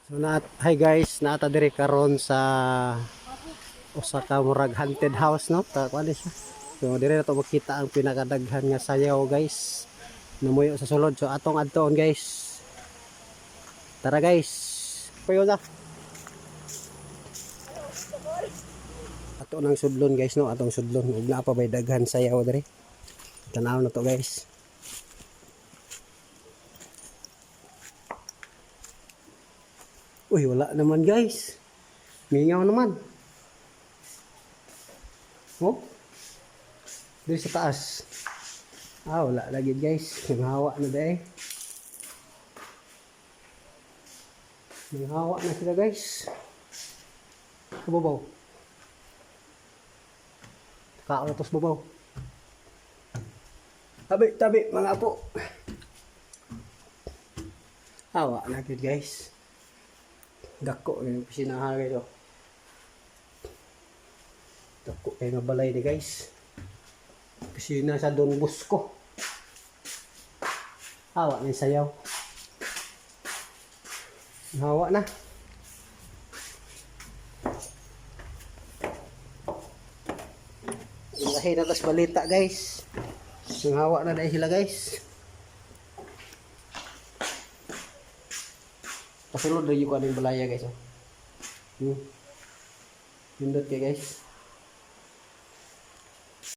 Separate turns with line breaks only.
So hi guys, naata diri karon sa usa ka murag haunted house no. Ta kuan siya. So diri na to makita ang pinakadaghan nga sayaw guys. Namuyo sa sulod. So atong adtoon guys. Tara guys. Payo na. Ato nang sudlon guys no, atong sudlon. Ug naa pa bay daghan sayaw diri. Tanaw na to guys. Uy, wala naman guys. Mingaw naman. Oh. Dito sa taas. Wala lagi guys. Nanghawa na dahil. Nanghawa na sila guys. Kababaw. Kaon tos babaw. Tabi mga apo. Hawa na gid guys. Dako yung pisinahan guys. Dako kayo nga balay ni guys. Pisina sa Don Bosco. Hawa na yung sayaw. Hawa na. Ilahi na tas balita guys. Yung hawa na dahil sila guys. Pasulod na yung kaning balaya guys. Hindot kayo guys.